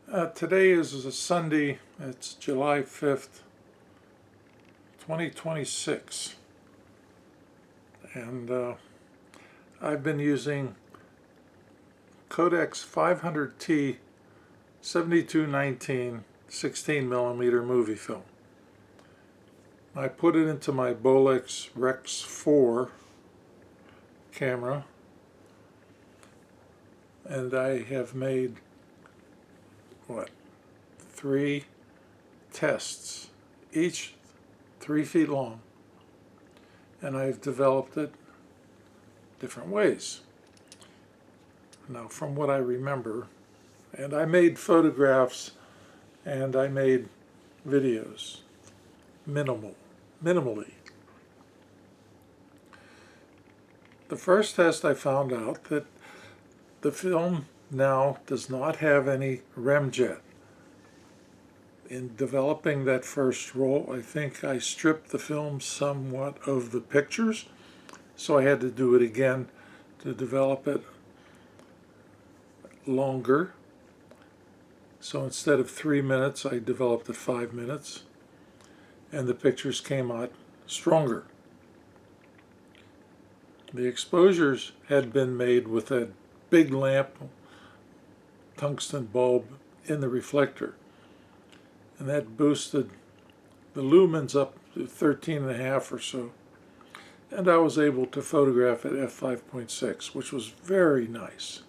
Today is a Sunday. It's July 5th, 2026. And I've been using Kodak's 500T 7219 16mm movie film. I put it into my Bolex Rex 4 camera, and I have made 3 tests, each 3 feet long, and I've developed it different ways. Now, from what I remember, and I made photographs and I made videos, minimally. The first test, I found out that the film now does not have any remjet. In developing that first roll, I think I stripped the film somewhat of the pictures, so I had to do it again to develop it longer. So instead of 3 minutes, I developed it 5 minutes, and the pictures came out stronger. The exposures had been made with a big lamp tungsten bulb in the reflector, and that boosted the lumens up to 13.5 or so, and I was able to photograph at f5.6, which was very nice.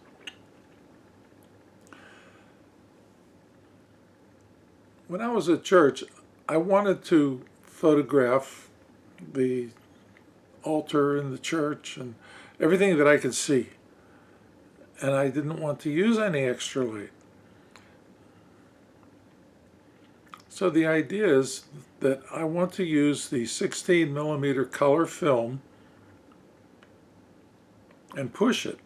When I was at church, I wanted to photograph the altar in the church and everything that I could see, and I didn't want to use any extra light. So the idea is that I want to use the 16mm color film and push it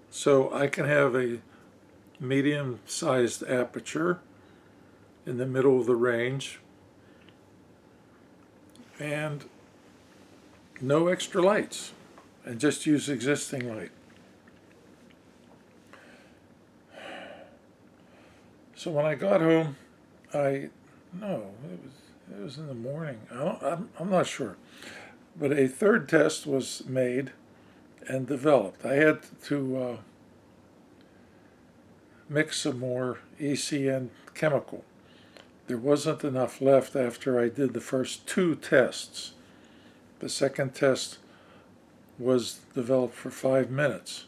so I can have a medium-sized aperture in the middle of the range and no extra lights, and just use existing light. So when I got home, it was in the morning. I'm not sure, but a third test was made and developed. I had to mix some more ECN chemical. There wasn't enough left after I did the first 2 tests. The second test was developed for 5 minutes,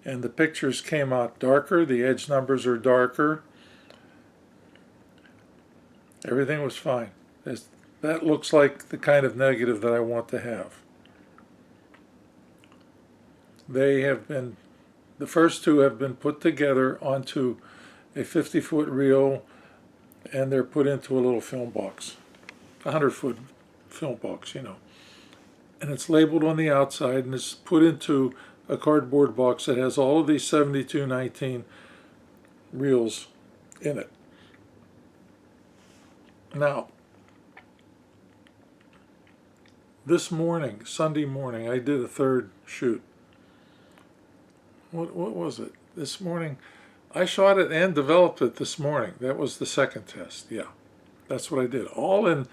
and the pictures came out darker. The edge numbers are darker. Everything was fine. That looks like the kind of negative that I want to have. The first 2 have been put together onto a 50-foot reel, and they're put into a little film box, a 100-foot film box, and it's labeled on the outside, and it's put into a cardboard box that has all of these 7219 reels in it. Now, this morning, Sunday morning, I did a third shoot. What was it? This morning, I shot it and developed it this morning. That was the second test. Yeah, that's what I did. All in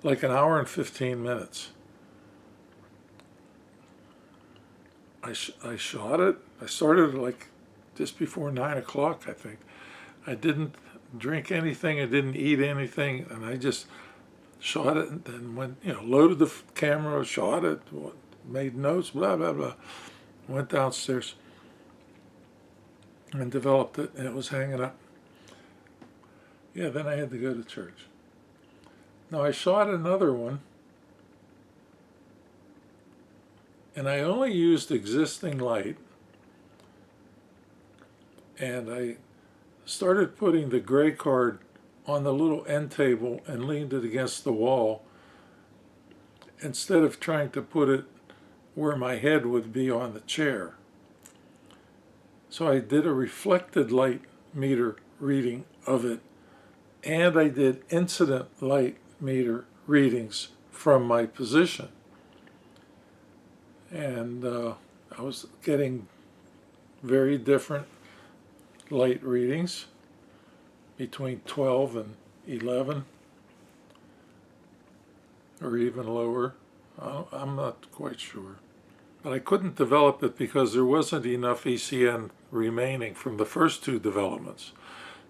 like an hour and 15 minutes. I shot it. I started like just before 9 o'clock, I think. I didn't drink anything. I didn't eat anything, and I just shot it and then loaded the camera, shot it, made notes, blah, blah, blah. Went downstairs and developed it, and it was hanging up. Yeah, then I had to go to church. Now I shot another one, and I only used existing light, and I started putting the gray card on the little end table and leaned it against the wall instead of trying to put it where my head would be on the chair. So I did a reflected light meter reading of it, and I did incident light meter readings from my position. And I was getting very different light readings. between 12 and 11, or even lower. I'm not quite sure. But I couldn't develop it because there wasn't enough ECN remaining from the first two developments.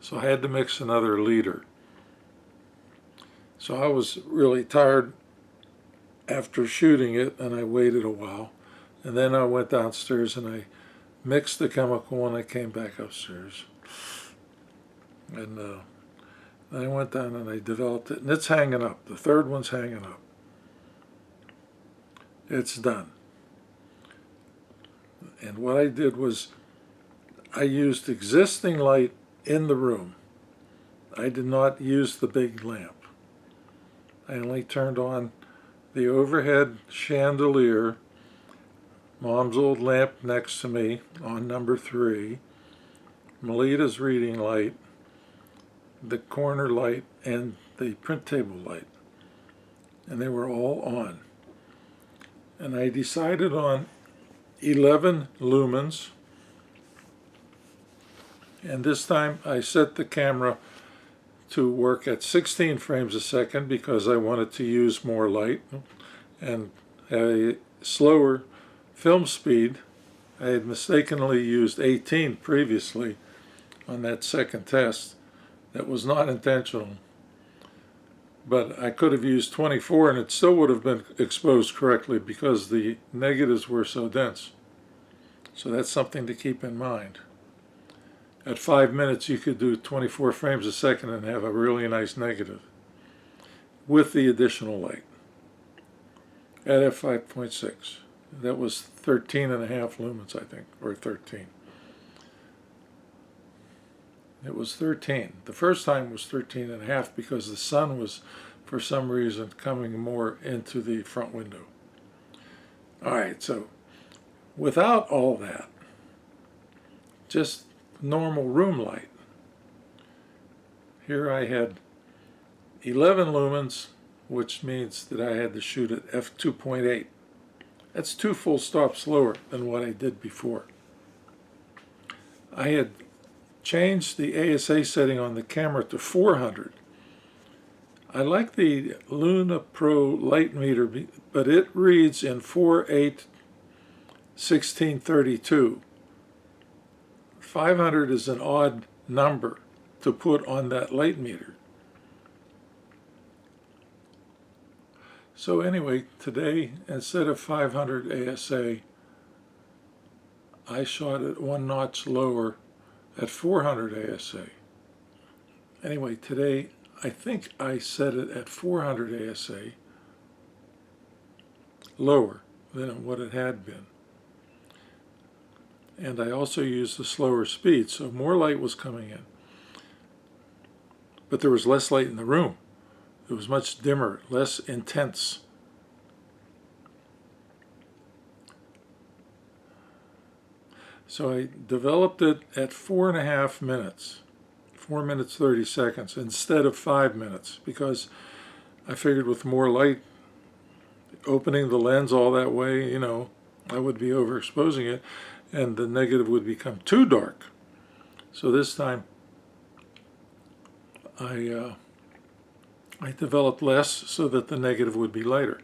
So I had to mix another liter. So I was really tired after shooting it, and I waited a while. And then I went downstairs and I mixed the chemical and I came back upstairs. And I went down and I developed it, and it's hanging up. The third one's hanging up. It's done. And what I did was I used existing light in the room. I did not use the big lamp. I only turned on the overhead chandelier, Mom's old lamp next to me on number 3, Melita's reading light, the corner light, and the print table light. And they were all on. And I decided on 11 lumens. And this time I set the camera to work at 16 frames a second because I wanted to use more light and a slower film speed. I had mistakenly used 18 previously on that second test. That was not intentional. But I could have used 24 and it still would have been exposed correctly because the negatives were so dense. So that's something to keep in mind. At 5 minutes you could do 24 frames a second and have a really nice negative with the additional light at f5.6. That was 13 and a half lumens, I think, or 13. It was 13. The first time was 13 and a half because the sun was, for some reason, coming more into the front window. All right, so without all that, just normal room light, here I had 11 lumens, which means that I had to shoot at f2.8. That's 2 full stops lower than what I did before. I had changed the ASA setting on the camera to 400. I like the Luna Pro light meter, but it reads in 4/8/1632. 500 is an odd number to put on that light meter. So anyway, today, instead of 500 ASA, I shot it 1 notch lower at 400 ASA. Anyway, today I think I set it at 400 ASA, lower than what it had been. And I also used the slower speed, so more light was coming in. But there was less light in the room. It was much dimmer, less intense. So I developed it at 4.5 minutes, 4 minutes 30 seconds, instead of 5 minutes, because I figured with more light, opening the lens all that way, you know, I would be overexposing it, and the negative would become too dark. So this time, I developed less so that the negative would be lighter.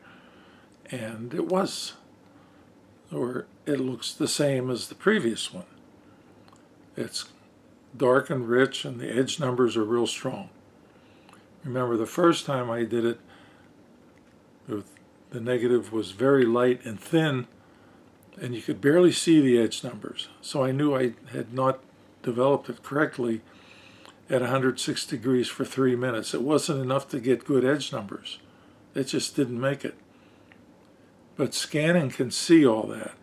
And it was. Or it looks the same as the previous one. It's dark and rich, and the edge numbers are real strong. Remember, the first time I did it, the negative was very light and thin, and you could barely see the edge numbers. So I knew I had not developed it correctly at 106 degrees for 3 minutes. It wasn't enough to get good edge numbers. It just didn't make it. But scanning can see all that.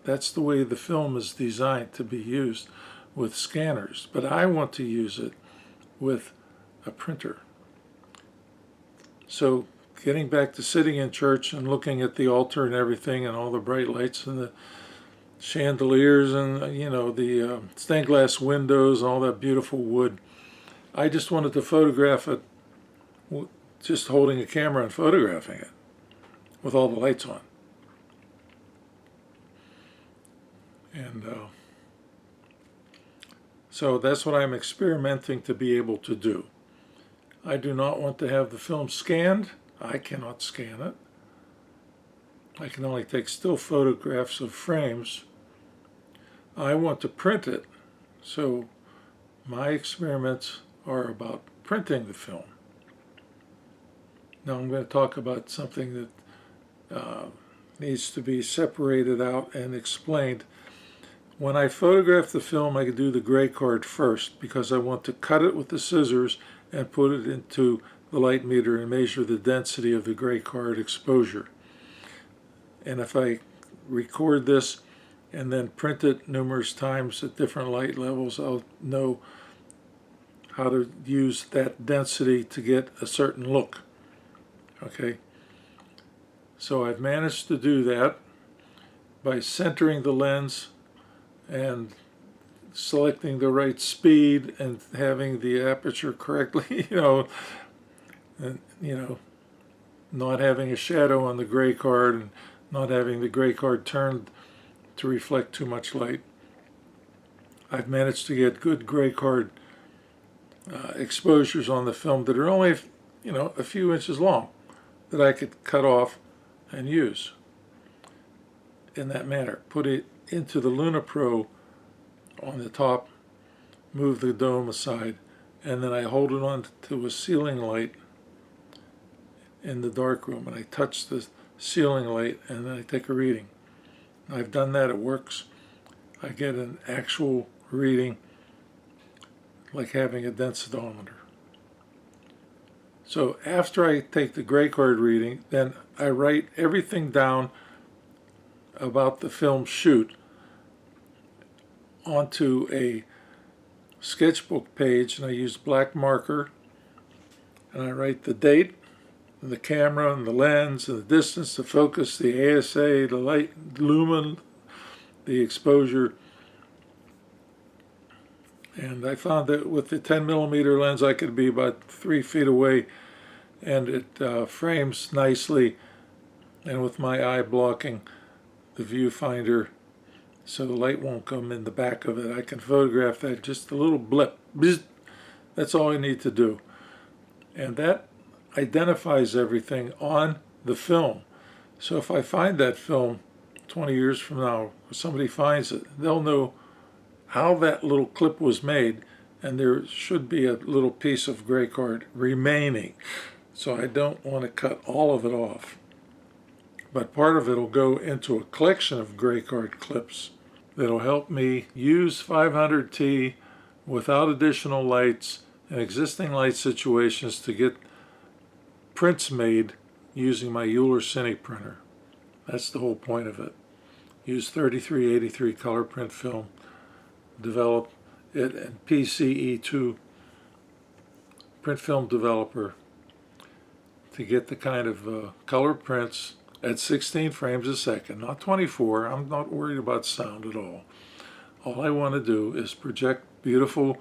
That's the way the film is designed to be used, with scanners. But I want to use it with a printer. So getting back to sitting in church and looking at the altar and everything and all the bright lights and the chandeliers and, you know, the stained glass windows and all that beautiful wood, I just wanted to photograph it, just holding a camera and photographing it with all the lights on. And So that's what I'm experimenting to be able to do. I do not want to have the film scanned. I cannot scan it. I can only take still photographs of frames. I want to print it, so my experiments are about printing the film. Now I'm going to talk about something that needs to be separated out and explained. When I photograph the film, I do the gray card first because I want to cut it with the scissors and put it into the light meter and measure the density of the gray card exposure. And if I record this and then print it numerous times at different light levels, I'll know how to use that density to get a certain look. Okay, so I've managed to do that by centering the lens and selecting the right speed and having the aperture correctly, and not having a shadow on the gray card and not having the gray card turned to reflect too much light. I've managed to get good gray card exposures on the film that are only, a few inches long that I could cut off and use in that manner. Put it into the LunaPro on the top, move the dome aside, and then I hold it on to a ceiling light in the darkroom, and I touch the ceiling light, and then I take a reading. I've done that, it works. I get an actual reading like having a densitometer. So after I take the gray card reading, then I write everything down about the film shoot onto a sketchbook page, and I use black marker, and I write the date, and the camera, and the lens, and the distance, the focus, the ASA, the light, lumen, the exposure. And I found that with the 10mm lens, I could be about 3 feet away, and it frames nicely. And with my eye blocking the viewfinder, so the light won't come in the back of it, I can photograph that just a little blip. Bzz. That's all I need to do. And that identifies everything on the film. So if I find that film 20 years from now, or somebody finds it, they'll know how that little clip was made, and there should be a little piece of gray card remaining. So I don't want to cut all of it off. But part of it will go into a collection of gray card clips that'll help me use 500T without additional lights in existing light situations to get prints made using my Euler Cine printer. That's the whole point of it. Use 3383 color print film, develop it in PCE2 print film developer to get the kind of color prints at 16 frames a second, not 24. I'm not worried about sound at all. All I want to do is project beautiful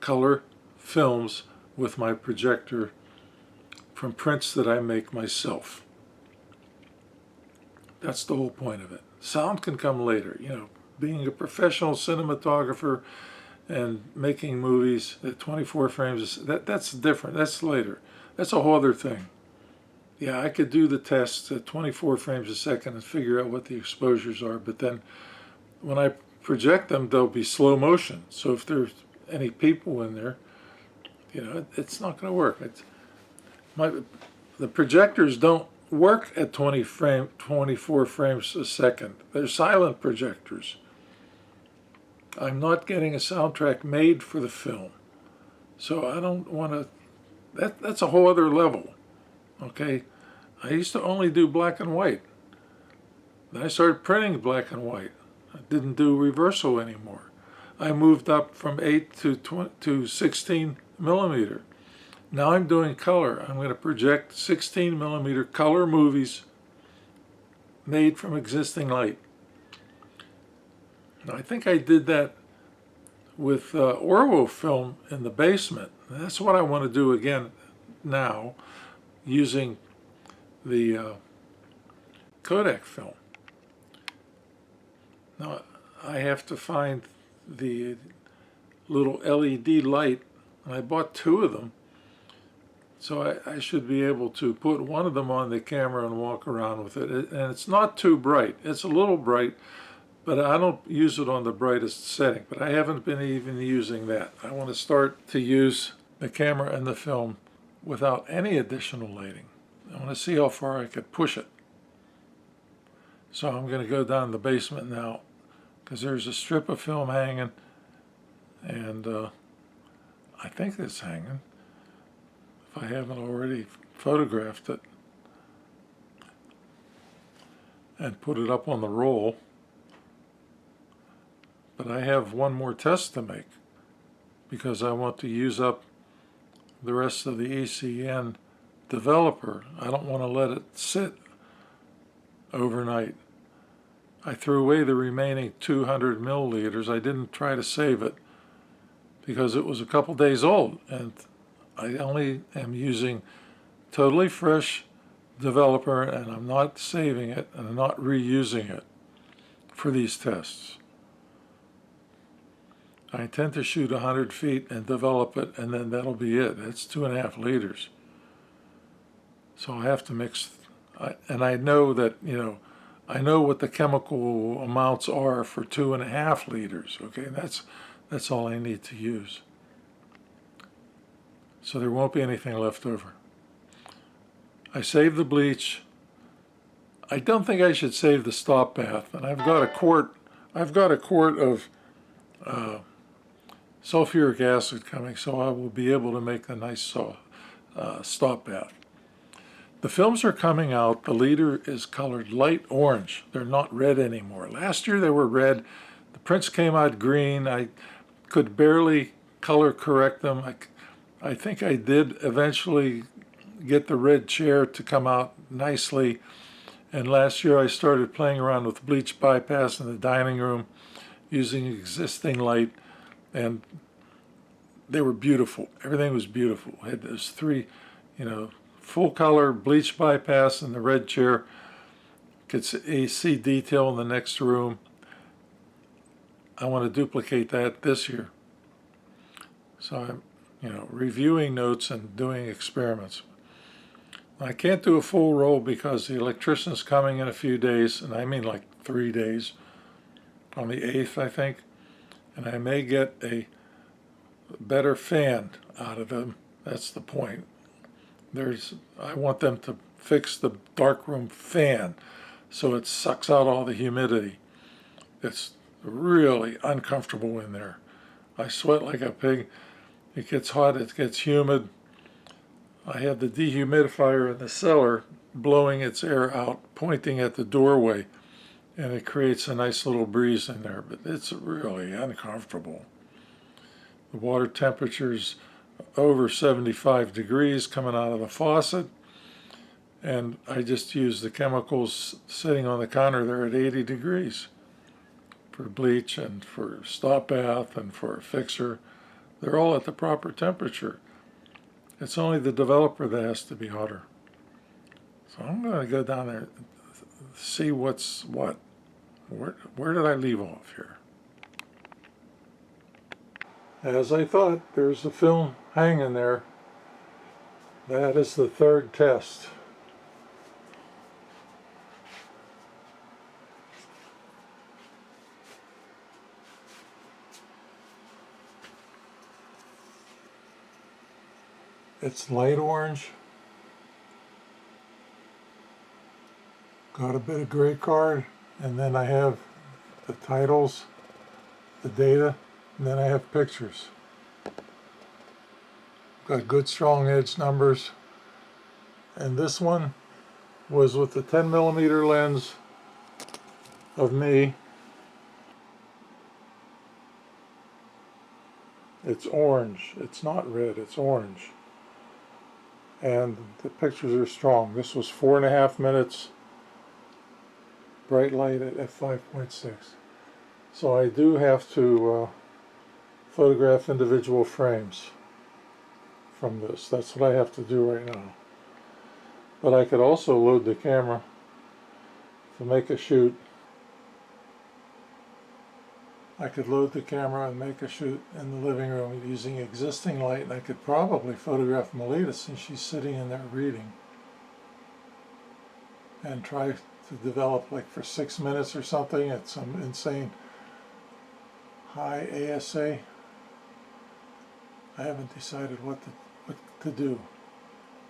color films with my projector from prints that I make myself. That's the whole point of it. Sound can come later. Being a professional cinematographer and making movies at 24 frames, that's different. That's later. That's a whole other thing. Yeah, I could do the tests at 24 frames a second and figure out what the exposures are, but then when I project them, they'll be slow motion. So if there's any people in there, it's not going to work. The projectors don't work at 24 frames a second. They're silent projectors. I'm not getting a soundtrack made for the film. So I don't want to, that's a whole other level. Okay, I used to only do black and white. Then I started printing black and white. I didn't do reversal anymore. I moved up from 8 to 16 millimeter. Now I'm doing color. I'm going to project 16 millimeter color movies made from existing light. Now, I think I did that with Orwo film in the basement. That's what I want to do again now, using the Kodak film. Now I have to find the little LED light, and I bought 2 of them. So I should be able to put one of them on the camera and walk around with it. And it's not too bright. It's a little bright, but I don't use it on the brightest setting. But I haven't been even using that. I want to start to use the camera and the film without any additional lighting. I want to see how far I could push it. So I'm going to go down the basement now, because there's a strip of film hanging, and I think it's hanging, if I haven't already photographed it, and put it up on the roll. But I have one more test to make, because I want to use up the rest of the ECN developer. I don't want to let it sit overnight. I threw away the remaining 200 milliliters. I didn't try to save it because it was a couple days old, and I only am using totally fresh developer, and I'm not saving it, and I'm not reusing it for these tests. I intend to shoot 100 feet and develop it, and then that'll be it. That's 2.5 liters. So I have to mix, and I know that, I know what the chemical amounts are for 2.5 liters. Okay, that's all I need to use. So there won't be anything left over. I saved the bleach. I don't think I should save the stop bath, and I've got a quart of sulfuric acid coming, so I will be able to make a nice stop bath. The films are coming out. The leader is colored light orange. They're not red anymore. Last year they were red. The prints came out green. I could barely color correct them. I think I did eventually get the red chair to come out nicely. And last year I started playing around with bleach bypass in the dining room using existing light, and they were beautiful. Everything was beautiful. I had those 3, full color bleach bypass in the red chair. Could see detail in the next room. I want to duplicate that this year. So I'm, reviewing notes and doing experiments. I can't do a full roll because the electrician's coming in a few days, and I mean like 3 days, on the 8th, I think. And I may get a better fan out of them. That's the point. I want them to fix the darkroom fan so it sucks out all the humidity. It's really uncomfortable in there. I sweat like a pig. It gets hot, it gets humid. I have the dehumidifier in the cellar blowing its air out, pointing at the doorway, and it creates a nice little breeze in there, but it's really uncomfortable. The water temperature's over 75 degrees coming out of the faucet, and I just use the chemicals sitting on the counter there at 80 degrees for bleach and for stop bath and for a fixer. They're all at the proper temperature. It's only the developer that has to be hotter. So I'm going to go down there and see what's what. Where did I leave off here? As I thought, there's a film hanging there. That is the 3rd test. It's light orange. Got a bit of gray card, and then I have the titles, the data, and then I have pictures. Got good strong edge numbers. And this one was with the 10mm lens of me. It's orange. It's not red, it's orange. And the pictures are strong. This was 4.5 minutes, bright light at f5.6. So I do have to photograph individual frames from this. That's what I have to do right now. But I could also load the camera to make a shoot. I could load the camera and make a shoot in the living room using existing light, and I could probably photograph Melita since she's sitting in there reading, and try to develop, like for 6 minutes or something, at some insane high ASA. I haven't decided what to do,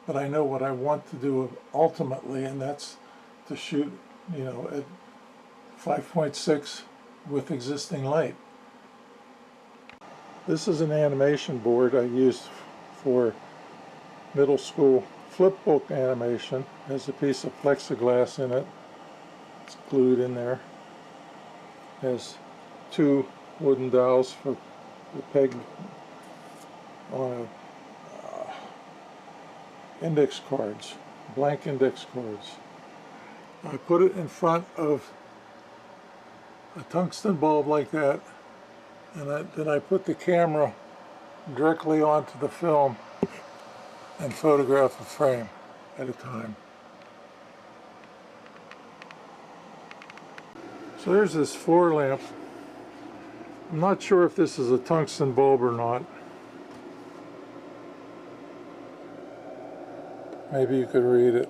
but I know what I want to do ultimately, and that's to shoot, at 5.6 with existing light. This is an animation board I used for middle school flipbook animation. It has a piece of plexiglass in it. It's glued in there. It has 2 wooden dowels for the peg on index cards, blank index cards. I put it in front of a tungsten bulb like that, and then I put the camera directly onto the film and photograph a frame at a time. So there's this floor lamp. I'm not sure if this is a tungsten bulb or not. Maybe you could read it.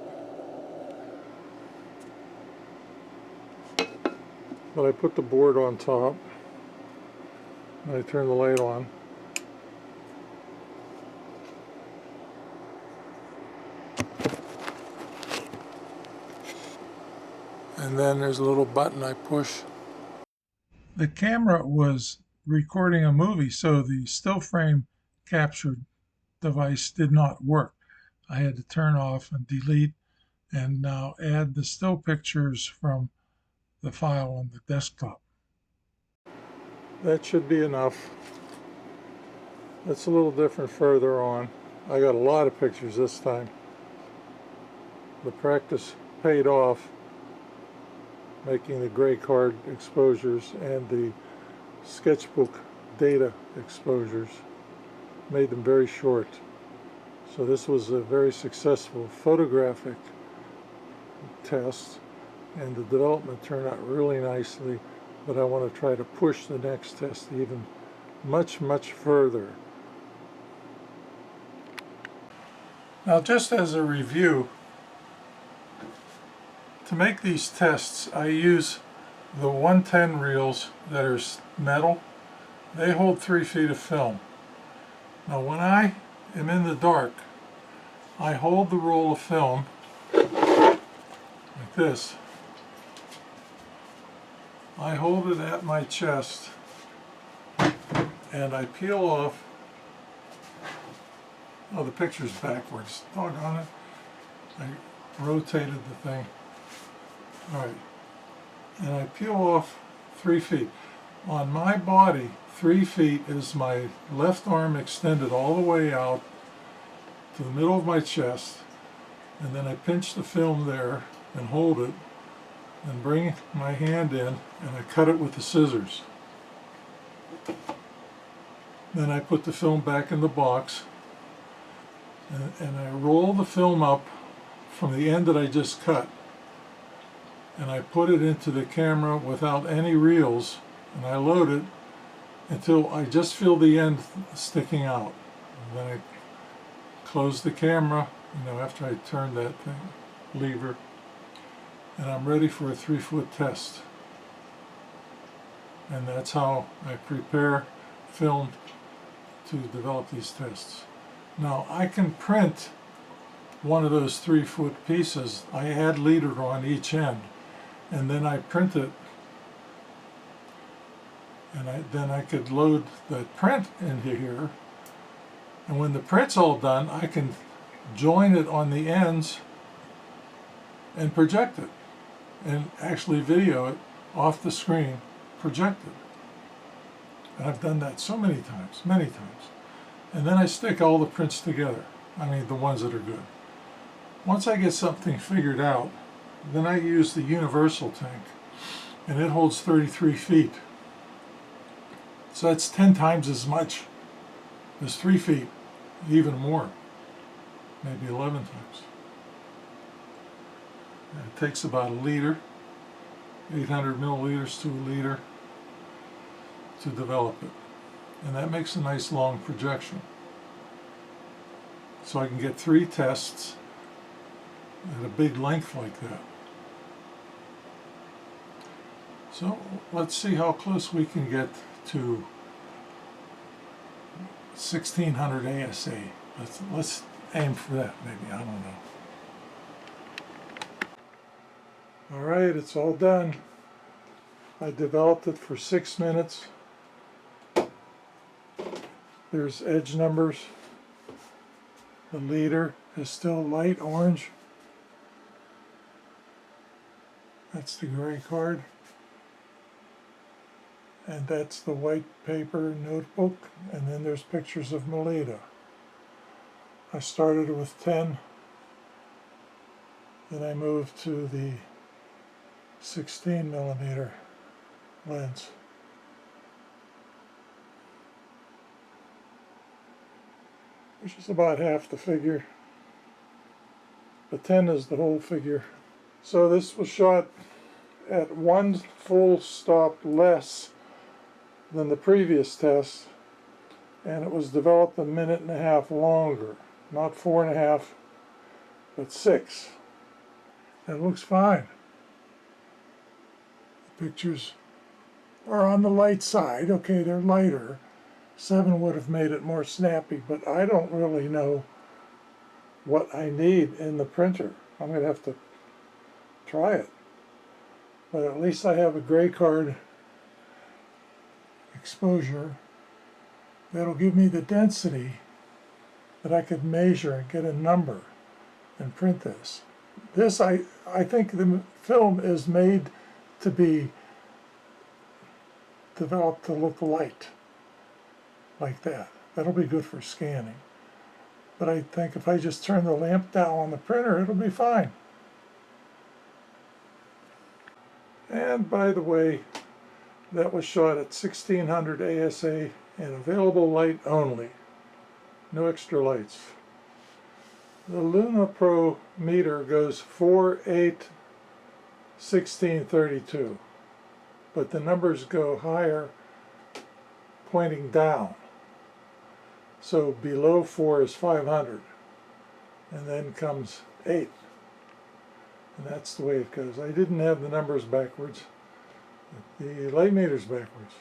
But I put the board on top, and I turn the light on. And then there's a little button I push. The camera was recording a movie, so the still frame capture device did not work. I had to turn off and delete and now add the still pictures from the file on the desktop. That should be enough. It's a little different further on. I got a lot of pictures this time. The practice paid off, making the gray card exposures and the sketchbook data exposures. Made them very short. So this was a very successful photographic test, and the development turned out really nicely, but I want to try to push the next test even much further. Now, just as a review, to make these tests I use the 110 reels that are metal. They hold 3 feet of film. Now when I am in the dark, I hold the roll of film like this. I hold it at my chest and I peel off. Oh, the picture's backwards. Doggone it. I rotated the thing. Alright. And I peel off 3 feet. On my body, 3 feet is my left arm extended all the way out to the middle of my chest, and then I pinch the film there and hold it and bring my hand in and I cut it with the scissors. Then I put the film back in the box and I roll the film up from the end that I just cut, and I put it into the camera without any reels, and I load it until I just feel the end sticking out. And then I close the camera, after I turn that lever, and I'm ready for a 3-foot test. And that's how I prepare film to develop these tests. Now I can print one of those 3-foot pieces. I add leader on each end, and then I print it, and then I could load the print into here, and when the print's all done, I can join it on the ends and project it, and actually video it off the screen, projected. And I've done that so many times. And then I stick all the prints together. I mean, the ones that are good. Once I get something figured out, then I use the universal tank, and it holds 33 feet. So that's 10 times as much as 3 feet, even more, maybe 11 times. And it takes about a liter, 800 milliliters to a liter. to develop it. And that makes a nice long projection. So I can get 3 tests at a big length like that. So let's see how close we can get to 1600 ASA. Let's aim for that, maybe, I don't know. Alright, it's all done. I developed it for 6 minutes. There's edge numbers. The leader is still light orange. That's the gray card. And that's the white paper notebook, and then there's pictures of Melita. I started with 10, then I moved to the 16mm lens. Which is about half the figure. The 10 is the whole figure. So this was shot at 1 full stop less than the previous test, and it was developed 1.5 minutes longer. Not 4.5, but 6. It looks fine. The pictures are on the light side. Okay, they're lighter. 7 would have made it more snappy, but I don't really know what I need in the printer. I'm going to have to try it. But at least I have a gray card exposure that'll give me the density that I could measure and get a number and print this. This, I think the film is made to be developed to look light, like that. That'll be good for scanning. But I think if I just turn the lamp down on the printer, it'll be fine. And by the way, that was shot at 1600 ASA and available light only. No extra lights. The Luna Pro meter goes 4, 8, 16, 32. But the numbers go higher, pointing down. So below 4 is 500. And then comes 8. And that's the way it goes. I didn't have the numbers backwards. The light meter's backwards.